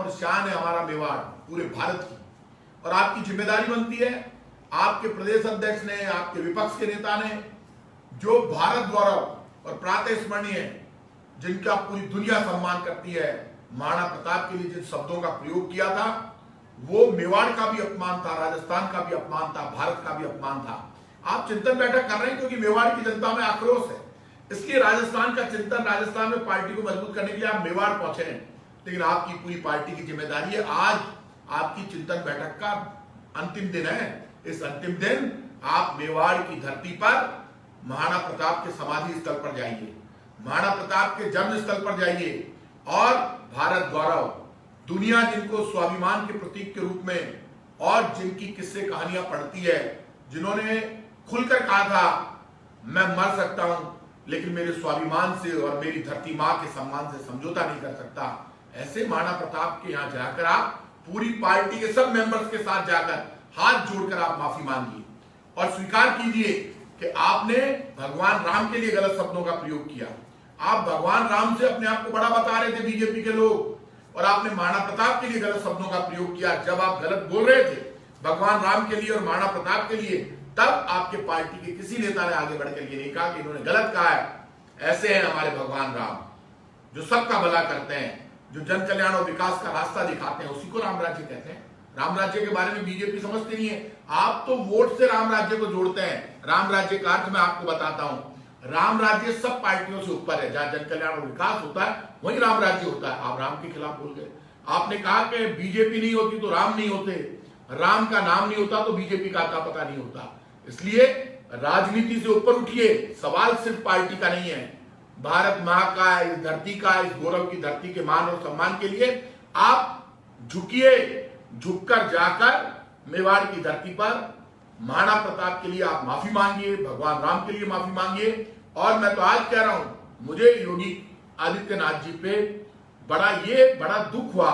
और शान है हमारा मेवाड़ पूरे भारत की। और आपकी जिम्मेदारी बनती है, आपके प्रदेश अध्यक्ष ने, आपके विपक्ष के नेता ने जो भारत गौरव और प्रातः स्मरणीय जिनका पूरी दुनिया सम्मान करती है, महाराणा प्रताप के लिए जिन शब्दों का प्रयोग किया था, वो मेवाड़ का भी अपमान था, राजस्थान का भी अपमान था, भारत का भी अपमान था। आप चिंतन बैठक कर रहे हैं क्योंकि मेवाड़ की जनता में आक्रोश है, इसलिए राजस्थान का चिंतन, राजस्थान में पार्टी को मजबूत करने के लिए आप मेवाड़ पहुंचे हैं। लेकिन आपकी पूरी पार्टी की जिम्मेदारी है, आज आपकी चिंतन बैठक का अंतिम दिन है। इस अंतिम दिन आप मेवाड़ की धरती पर महाराणा प्रताप के समाधि स्थल पर जाइए, महाराणा प्रताप के जन्म स्थल पर जाइए और भारत गौरव, दुनिया जिनको स्वाभिमान के प्रतीक के रूप में और जिनकी किस्से कहानियां पढ़ती है, जिन्होंने खुलकर कहा था मैं मर सकता हूं लेकिन मेरे स्वाभिमान से और मेरी धरती मां के सम्मान से समझौता नहीं कर सकता, ऐसे महाराणा प्रताप के यहां जाकर आप पूरी पार्टी के सब मेंबर्स के साथ जाकर हाथ जोड़कर आप माफी मांगिए और स्वीकार कीजिए कि आपने भगवान राम के लिए गलत शब्दों का प्रयोग किया। आप भगवान राम से अपने आप को बड़ा बता रहे थे बीजेपी के लोग, और आपने महाराणा प्रताप के लिए गलत शब्दों का प्रयोग किया। जब आप गलत बोल रहे थे भगवान राम के लिए और महाराणा प्रताप के लिए, तब आपके पार्टी के किसी नेता ने आगे बढ़कर ये नहीं कहा कि इन्होंने गलत कहा है। ऐसे हैं हमारे भगवान राम जो सबका भला करते हैं, जो जन कल्याण और विकास का रास्ता दिखाते हैं, उसी को राम राज्य कहते हैं। राम राज्य के बारे में बीजेपी समझती नहीं है। आप तो वोट से राम राज्य को जोड़ते हैं। राम राज्य का अर्थ मैं आपको बताता हूं, राम राज्य सब पार्टियों से ऊपर है। जहां जन कल्याण और विकास होता है वही राम राज्य होता है। आप राम के खिलाफ बोल गए। आपने कहा कि बीजेपी नहीं होती तो राम नहीं होते, राम का नाम नहीं होता तो बीजेपी का आता पता नहीं होता। इसलिए राजनीति से ऊपर उठिए। सवाल सिर्फ पार्टी का नहीं है, भारत मां का, इस धरती का, इस गौरव की धरती के मान और सम्मान के लिए आप झुकिए। झुककर जाकर मेवाड़ की धरती पर महाराणा प्रताप के लिए आप माफी मांगिए, भगवान राम के लिए माफी मांगिए। और मैं तो आज कह रहा हूं, मुझे योगी आदित्यनाथ जी पे बड़ा दुख हुआ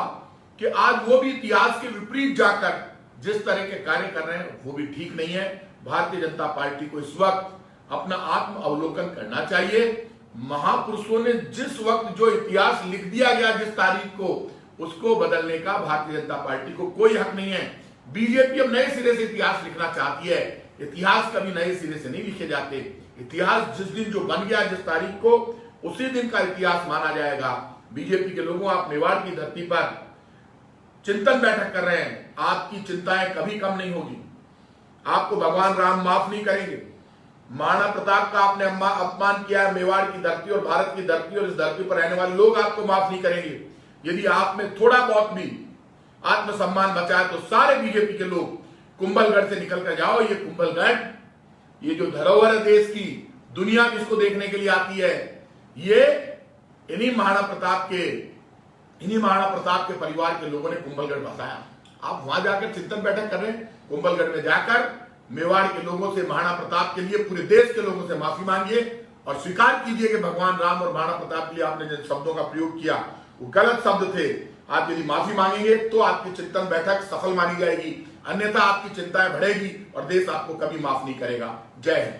कि आज वो भी इतिहास के विपरीत जाकर जिस तरह के कार्य कर रहे हैं वो भी ठीक नहीं है। भारतीय जनता पार्टी को इस वक्त अपना आत्म अवलोकन करना चाहिए। महापुरुषों ने जिस वक्त जो इतिहास लिख दिया गया, जिस तारीख को, उसको बदलने का भारतीय जनता पार्टी को कोई हक नहीं है। बीजेपी अब नए सिरे से इतिहास लिखना चाहती है। इतिहास कभी नए सिरे से नहीं लिखे जाते। इतिहास जिस दिन जो बन गया, जिस तारीख को, उसी दिन का इतिहास माना जाएगा। बीजेपी के लोगों, आप मेवाड़ की धरती पर चिंतन बैठक कर रहे हैं, आपकी चिंताएं कभी कम नहीं होगी। आपको भगवान राम माफ नहीं करेंगे। महाराणा प्रताप का आपने अपमान किया है, मेवाड़ की धरती और भारत की धरती और इस धरती पर रहने वाले लोग आपको माफ नहीं करेंगे। यदि आप में थोड़ा बहुत भी आत्मसम्मान बचा है तो सारे बीजेपी के लोग कुंभलगढ़ से निकल कर जाओ। ये कुंभलगढ़, ये जो धरोहर है देश की, दुनिया जिसको देखने के लिए आती है, ये इन्हीं महाराणा प्रताप के परिवार के लोगों ने कुंभलगढ़ बसाया। आप वहां जाकर चिंतन बैठक कर रहे हैं। कुंभलगढ़ में जाकर मेवाड़ के लोगों से, महाराणा प्रताप के लिए पूरे देश के लोगों से माफी मांगिए और स्वीकार कीजिए कि भगवान राम और महाराणा प्रताप के लिए आपने जिन शब्दों का प्रयोग किया वो गलत शब्द थे। आप यदि माफी मांगेंगे तो आपकी चिंतन बैठक सफल मानी जाएगी, अन्यथा आपकी चिंताएं बढ़ेगी और देश आपको कभी माफ नहीं करेगा। जय हिंद।